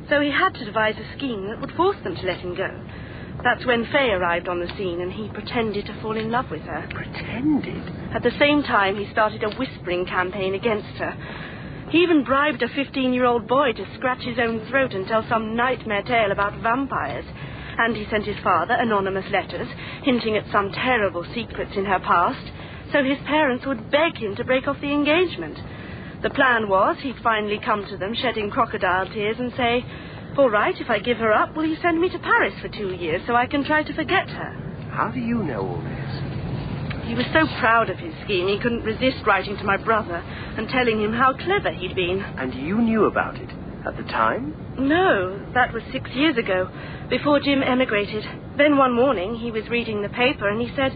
So he had to devise a scheme that would force them to let him go. That's when Fay arrived on the scene, and he pretended to fall in love with her. Pretended? At the same time, he started a whispering campaign against her. He even bribed a 15-year-old boy to scratch his own throat and tell some nightmare tale about vampires. And he sent his father anonymous letters, hinting at some terrible secrets in her past, so his parents would beg him to break off the engagement. The plan was he'd finally come to them, shedding crocodile tears, and say, "All right, if I give her up, will you send me to Paris for 2 years so I can try to forget her?" How do you know all this? He was so proud of his scheme, he couldn't resist writing to my brother and telling him how clever he'd been. And you knew about it at the time? No, that was 6 years ago, before Jim emigrated. Then one morning he was reading the paper and he said,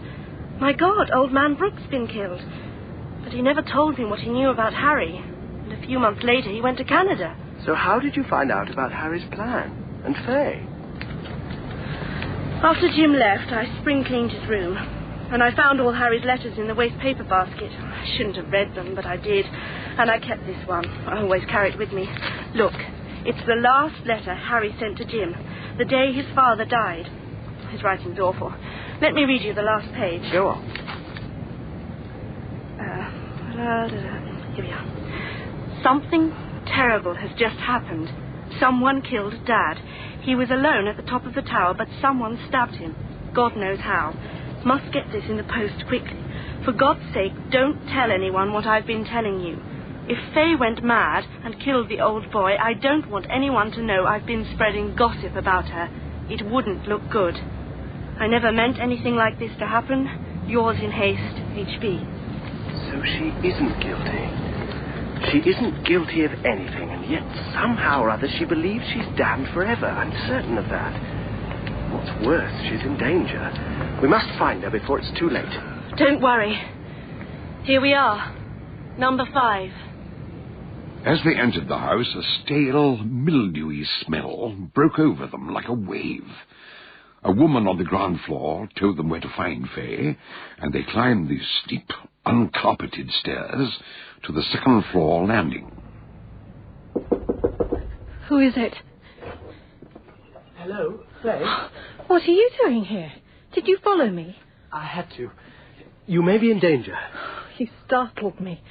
"My God, old man Brooke's been killed." But he never told me what he knew about Harry. And a few months later he went to Canada. So how did you find out about Harry's plan? And Fay? After Jim left, I spring-cleaned his room. And I found all Harry's letters in the waste paper basket. I shouldn't have read them, but I did. And I kept this one. I always carry it with me. Look, it's the last letter Harry sent to Jim, the day his father died. His writing's awful. Let me read you the last page. Go on. Here we are. "Something terrible has just happened. Someone killed Dad. He was alone at the top of the tower, but someone stabbed him. God knows how. Must get this in the post quickly. For God's sake, don't tell anyone what I've been telling you. If Fay went mad and killed the old boy, I don't want anyone to know I've been spreading gossip about her. It wouldn't look good. I never meant anything like this to happen. Yours in haste, H.B. So she isn't guilty. She isn't guilty of anything, and yet somehow or other she believes she's damned forever. I'm certain of that. What's worse, she's in danger. We must find her before it's too late. Don't worry. Here we are. Number 5. As they entered the house, a stale, mildewy smell broke over them like a wave. A woman on the ground floor told them where to find Fay, and they climbed the steep, uncarpeted stairs to the second-floor landing. Who is it? Hello, Fleigh? What are you doing here? Did you follow me? I had to. You may be in danger. You startled me.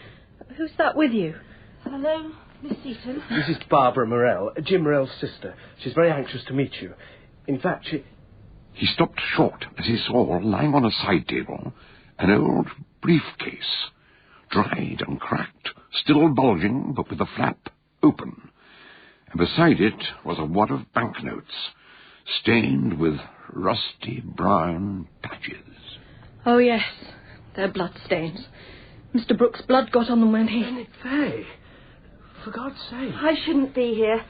Who's that with you? Hello, Miss Seaton. This is Barbara Morell, Jim Morell's sister. She's very anxious to meet you. In fact, He stopped short as he saw, lying on a side table, an old briefcase, dried and cracked, still bulging, but with the flap open. And beside it was a wad of banknotes, stained with rusty brown patches. Oh, yes. They're bloodstains. Mr. Brooks' blood got on them when he... Fay, for God's sake. I shouldn't be here.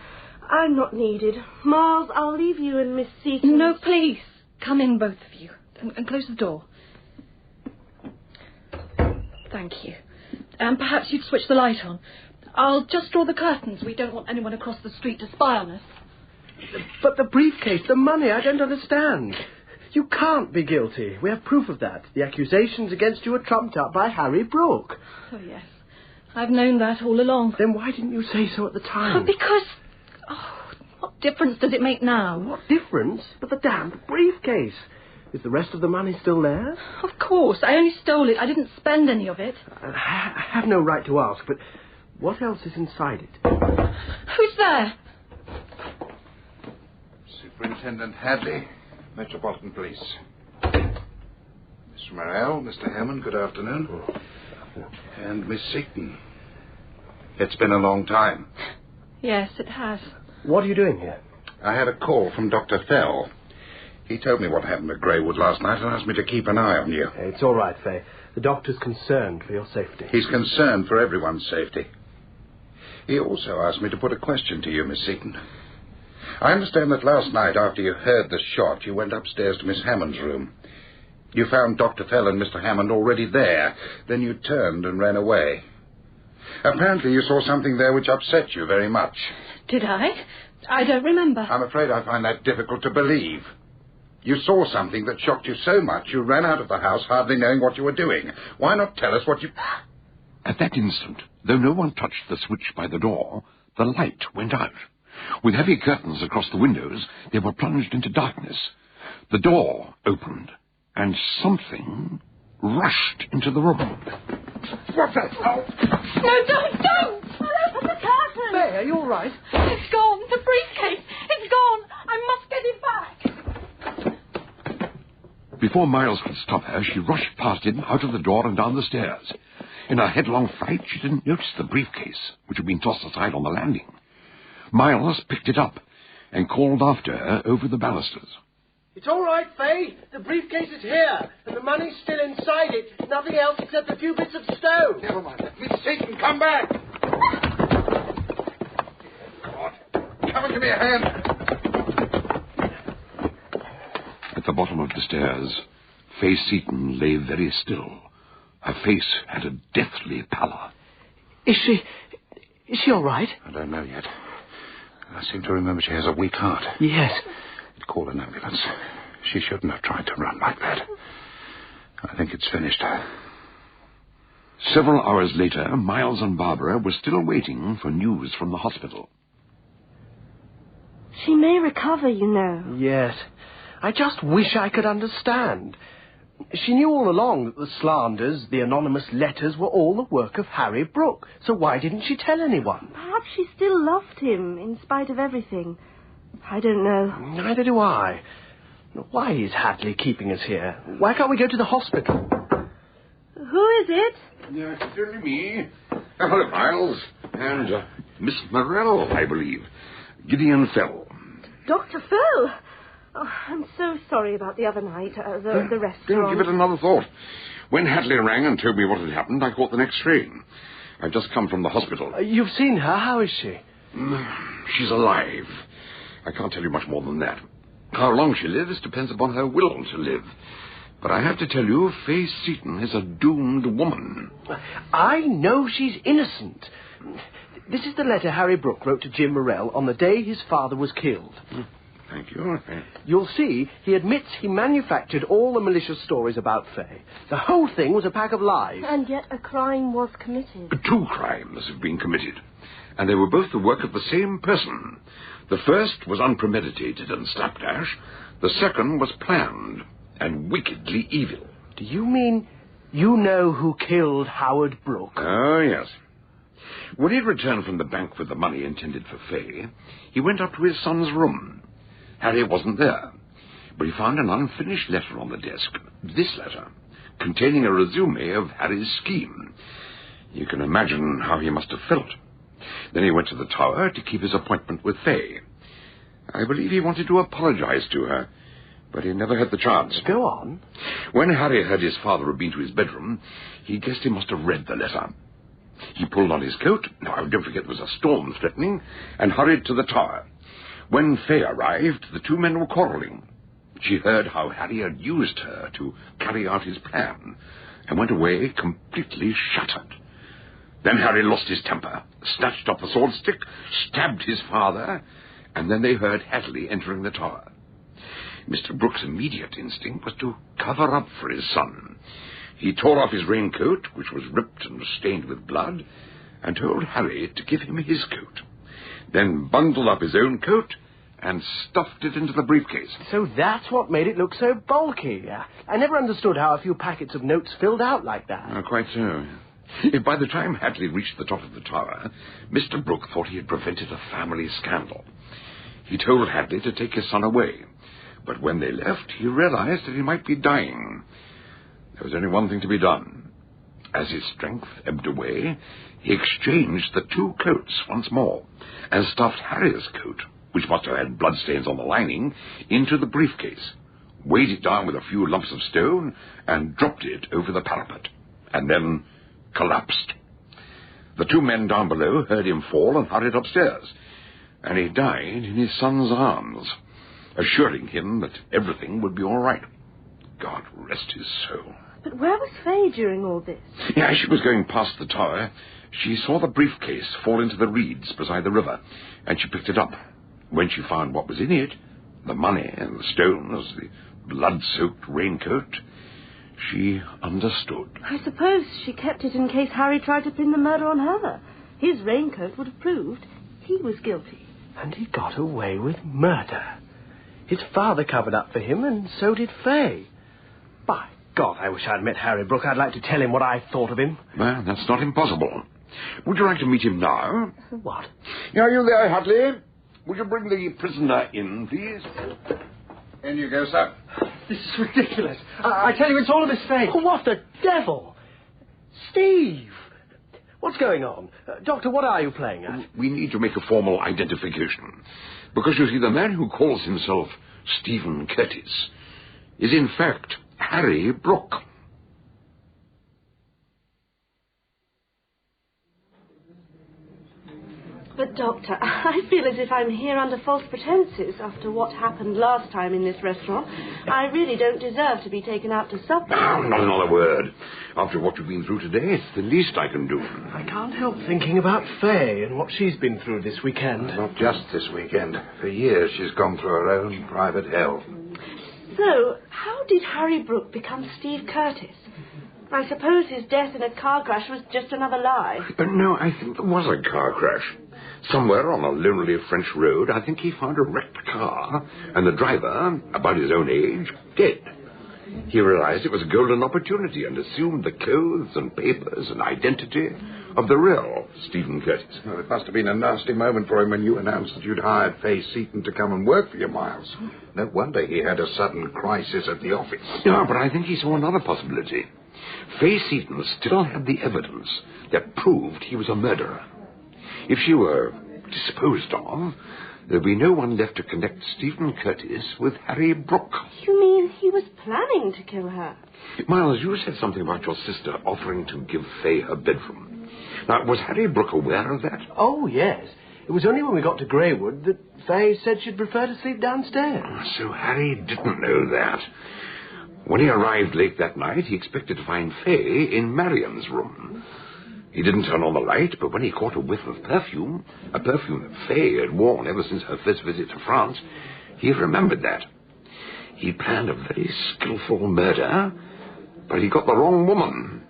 I'm not needed. Miles, I'll leave you and Miss Seaton. No, please. Come in, both of you. And close the door. Thank you. And perhaps you'd switch the light on. I'll just draw the curtains. We don't want anyone across the street to spy on us. But the briefcase, the money, I don't understand. You can't be guilty. We have proof of that. The accusations against you are trumped up by Harry Brooke. Oh, yes. I've known that all along. Then why didn't you say so at the time? Oh, because... Oh, what difference does it make now? What difference? But the damned briefcase. Is the rest of the money still there? Of course. I only stole it. I didn't spend any of it. I have no right to ask, but what else is inside it? Who's there? Superintendent Hadley, Metropolitan Police. Mr. Morell, Mr. Hammond, good afternoon. And Miss Seaton. It's been a long time. Yes, it has. What are you doing here? I had a call from Dr. Fell. He told me what happened at Greywood last night and asked me to keep an eye on you. It's all right, Fay. The doctor's concerned for your safety. He's concerned for everyone's safety. He also asked me to put a question to you, Miss Seaton. I understand that last night, after you heard the shot, you went upstairs to Miss Hammond's room. You found Dr. Fell and Mr. Hammond already there. Then you turned and ran away. Apparently you saw something there which upset you very much. Did I? I don't remember. I'm afraid I find that difficult to believe. You saw something that shocked you so much you ran out of the house hardly knowing what you were doing. Why not tell us what you... At that instant, though no one touched the switch by the door, the light went out. With heavy curtains across the windows, they were plunged into darkness. The door opened, and something rushed into the room. What's that? Oh. No, don't! Open the curtain! Fay, are you all right? It's gone. The briefcase. It's gone. I must get it back. Before Miles could stop her, she rushed past him, out of the door and down the stairs. In her headlong flight, she didn't notice the briefcase, which had been tossed aside on the landing. Miles picked it up and called after her over the balusters. It's all right, Fay. The briefcase is here, and the money's still inside it. Nothing else except a few bits of stone. Never mind. Miss Seaton, come back! God. Come and give me a hand. At the bottom of the stairs, Fay Seaton lay very still. Her face had a deathly pallor. Is she all right? I don't know yet. I seem to remember she has a weak heart. Yes. Call an ambulance. She shouldn't have tried to run like that. I think it's finished. Several hours later, Miles and Barbara were still waiting for news from the hospital. She may recover, you know. Yes. I just wish I could understand. She knew all along that the slanders, the anonymous letters, were all the work of Harry Brooke. So why didn't she tell anyone? Perhaps she still loved him, in spite of everything. I don't know. Neither do I. Why is Hadley keeping us here? Why can't we go to the hospital? Who is it? It's only me. Hello, Miles. And Miss Morell, I believe. Gideon Fell. Dr. Fell? Oh, I'm so sorry about the other night, the restaurant. Don't give it another thought. When Hadley rang and told me what had happened, I caught the next train. I've just come from the hospital. You've seen her? How is she? She's alive. I can't tell you much more than that. How long she lives depends upon her will to live. But I have to tell you, Faye Seaton is a doomed woman. I know she's innocent. This is the letter Harry Brooke wrote to Jim Morell on the day his father was killed. Thank you. You'll see, he admits he manufactured all the malicious stories about Faye. The whole thing was a pack of lies. And yet a crime was committed. 2 crimes have been committed, and they were both the work of the same person. The first was unpremeditated and slapdash. The second was planned and wickedly evil. Do you mean you know who killed Howard Brooke? Oh, yes. When he returned from the bank with the money intended for Faye, he went up to his son's room. Harry wasn't there, but he found an unfinished letter on the desk. This letter, containing a resume of Harry's scheme. You can imagine how he must have felt. Then he went to the tower to keep his appointment with Faye. I believe he wanted to apologize to her, but he never had the chance. Go on. When Harry heard his father had been to his bedroom, he guessed he must have read the letter. He pulled on his coat, now don't forget there was a storm threatening, and hurried to the tower. When Faye arrived, the 2 men were quarreling. She heard how Harry had used her to carry out his plan, and went away completely shattered. Then Harry lost his temper, snatched up the sword stick, stabbed his father, and then they heard Hadley entering the tower. Mr. Brooke's immediate instinct was to cover up for his son. He tore off his raincoat, which was ripped and stained with blood, and told Harry to give him his coat. Then bundled up his own coat and stuffed it into the briefcase. So that's what made it look so bulky. I never understood how a few packets of notes filled out like that. Quite so. By the time Hadley reached the top of the tower, Mr. Brooke thought he had prevented a family scandal. He told Hadley to take his son away, but when they left, he realized that he might be dying. There was only one thing to be done. As his strength ebbed away, he exchanged the 2 coats once more and stuffed Harry's coat, which must have had bloodstains on the lining, into the briefcase, weighed it down with a few lumps of stone, and dropped it over the parapet, and then collapsed. The 2 men down below heard him fall and hurried upstairs, and he died in his son's arms, assuring him that everything would be all right. God rest his soul. But where was Faye during all this? As she was going past the tower, she saw the briefcase fall into the reeds beside the river, and she picked it up. When she found what was in it, the money and the stones, the blood-soaked raincoat, she understood. I suppose she kept it in case Harry tried to pin the murder on her. His raincoat would have proved he was guilty. And he got away with murder. His father covered up for him, and so did Faye. By God, I wish I'd met Harry Brooke. I'd like to tell him what I thought of him. Well, that's not impossible. Would you like to meet him now? What? Are you there, Hadley? Would you bring the prisoner in, please? In you go, sir. This is ridiculous. I tell you, it's all a mistake. What the devil? Steve! What's going on? Doctor, what are you playing at? We need to make a formal identification. Because, you see, the man who calls himself Stephen Curtis is, in fact, Harry Brooke. But, Doctor, I feel as if I'm here under false pretenses after what happened last time in this restaurant. I really don't deserve to be taken out to supper. Oh, not another word. After what you've been through today, it's the least I can do. I can't help thinking about Faye and what she's been through this weekend. Not just this weekend. For years she's gone through her own private hell. So, how did Harry Brooke become Steve Curtis? I suppose his death in a car crash was just another lie. No, I think there was a car crash. Somewhere on a lonely French road, I think he found a wrecked car, and the driver, about his own age, dead. He realized it was a golden opportunity and assumed the clothes and papers and identity of the real Stephen Curtis. Well, it must have been a nasty moment for him when you announced that you'd hired Fay Seaton to come and work for you, Miles. No wonder he had a sudden crisis at the office. Yeah, but I think he saw another possibility. Fay Seaton still had the evidence that proved he was a murderer. If she were disposed of, there'd be no one left to connect Stephen Curtis with Harry Brooke. You mean he was planning to kill her? Miles, you said something about your sister offering to give Fay her bedroom. Now, was Harry Brooke aware of that? Oh, yes. It was only when we got to Greywood that Fay said she'd prefer to sleep downstairs. So Harry didn't know that. When he arrived late that night, he expected to find Fay in Marian's room. He didn't turn on the light, but when he caught a whiff of perfume, a perfume that Fay had worn ever since her first visit to France, he remembered that. He planned a very skillful murder, but he got the wrong woman.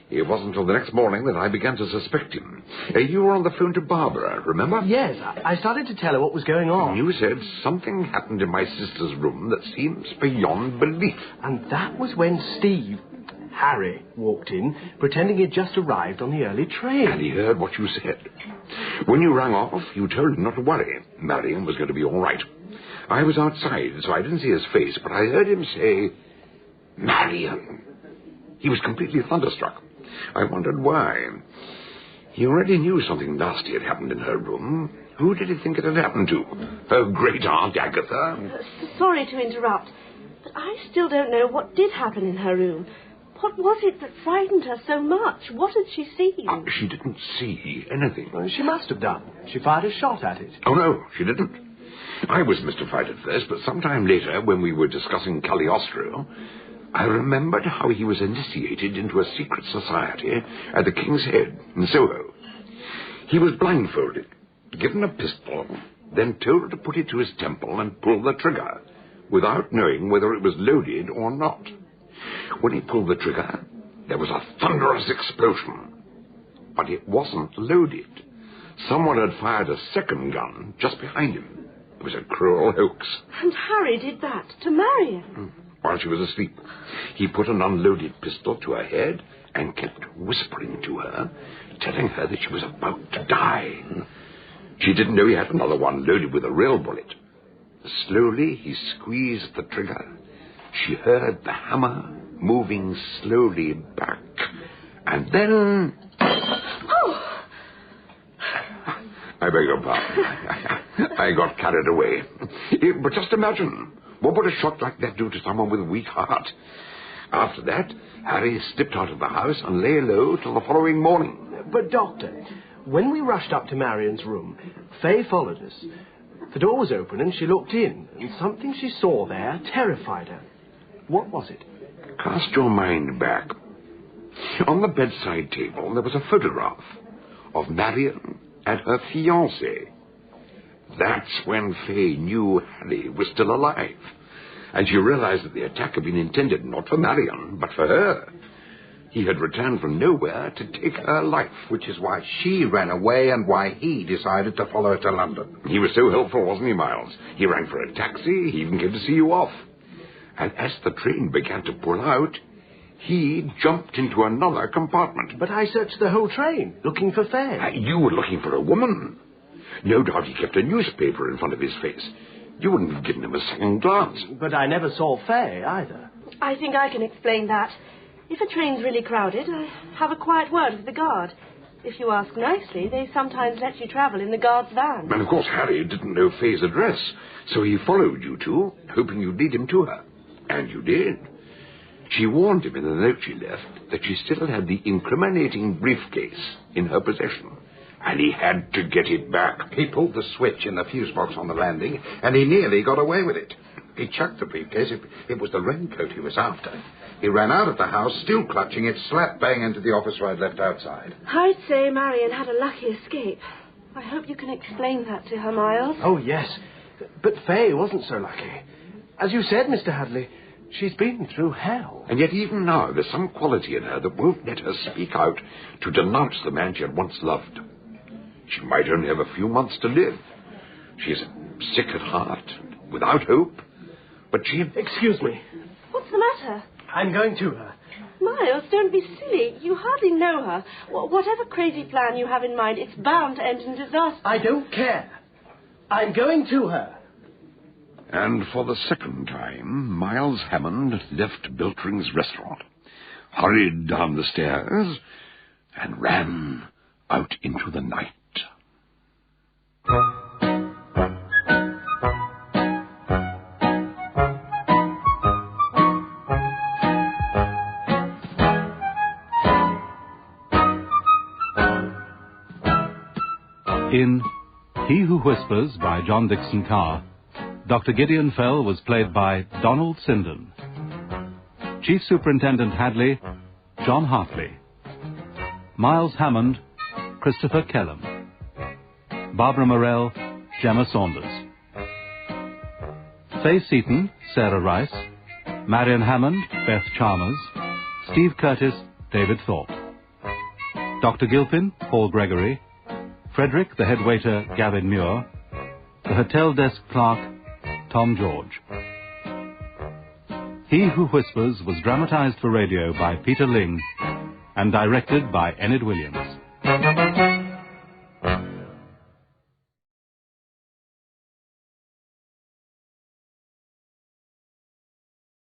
It wasn't until the next morning that I began to suspect him. You were on the phone to Barbara, remember? Yes, I started to tell her what was going on. You said something happened in my sister's room that seems beyond belief. And that was when Harry walked in, pretending he'd just arrived on the early train. And he heard what you said. When you rang off, you told him not to worry. Marion was going to be all right. I was outside, so I didn't see his face, but I heard him say, Marion. He was completely thunderstruck. I wondered why. He already knew something nasty had happened in her room. Who did he think it had happened to? Her great-aunt Agatha? Sorry to interrupt, but I still don't know what did happen in her room. What was it that frightened her so much? What had she seen? She didn't see anything. Well, she must have done. She fired a shot at it. Oh, no, she didn't. I was mystified at first, but sometime later, when we were discussing Cagliostro, I remembered how he was initiated into a secret society at the King's Head in Soho. He was blindfolded, given a pistol, then told to put it to his temple and pull the trigger, without knowing whether it was loaded or not. When he pulled the trigger, there was a thunderous explosion. But it wasn't loaded. Someone had fired a second gun just behind him. It was a cruel hoax. And Harry did that to Marion. While she was asleep, he put an unloaded pistol to her head and kept whispering to her, telling her that she was about to die. She didn't know he had another one loaded with a real bullet. Slowly, he squeezed the trigger. She heard the hammer moving slowly back. And then... Oh! I beg your pardon. I got carried away. But just imagine, what would a shot like that do to someone with a weak heart? After that, Harry slipped out of the house and lay low till the following morning. But, Doctor, when we rushed up to Marian's room, Fay followed us. The door was open and she looked in, and something she saw there terrified her. What was it? Cast your mind back. On the bedside table, there was a photograph of Marion and her fiancé. That's when Fay knew Harry was still alive, and she realized that the attack had been intended not for Marion, but for her. He had returned from nowhere to take her life. Which is why she ran away and why he decided to follow her to London. He was so helpful, wasn't he, Miles? He rang for a taxi, he even came to see you off. And as the train began to pull out, he jumped into another compartment. But I searched the whole train, looking for Fay. You were looking for a woman. No doubt he kept a newspaper in front of his face. You wouldn't have given him a second glance. But I never saw Fay, either. I think I can explain that. If a train's really crowded, I have a quiet word with the guard. If you ask nicely, they sometimes let you travel in the guard's van. And of course Harry didn't know Fay's address, so he followed you two, hoping you'd lead him to her. And you did. She warned him in the note she left that she still had the incriminating briefcase in her possession, and he had to get it back. He pulled the switch in the fuse box on the landing, and he nearly got away with it. He chucked the briefcase. It was the raincoat he was after. He ran out of the house, still clutching it, slap bang into the office I'd left outside. I'd say Marion had a lucky escape. I hope you can explain that to her, Miles. Oh, yes. But Fay wasn't so lucky. As you said, Mr. Hadley, she's been through hell. And yet even now there's some quality in her that won't let her speak out to denounce the man she had once loved. She might only have a few months to live. She's sick at heart, without hope, but she... Excuse me. What's the her? I'm going to her. Miles, don't be silly. You hardly know her. Whatever crazy plan you have in mind, it's bound to end in disaster. I don't care. I'm going to her. And for the second time, Miles Hammond left Beltring's restaurant, hurried down the stairs, and ran out into the night. In He Who Whispers by John Dickson Carr, Dr. Gideon Fell was played by Donald Sinden. Chief Superintendent Hadley, John Hartley. Miles Hammond, Christopher Kellum. Barbara Morell, Gemma Saunders. Faye Seaton, Sarah Rice. Marion Hammond, Beth Chalmers. Steve Curtis, David Thorpe. Dr. Gilpin, Paul Gregory. Frederick, the head waiter, Gavin Muir. The hotel desk clerk, Tom George. He Who Whispers was dramatized for radio by Peter Ling and directed by Enid Williams.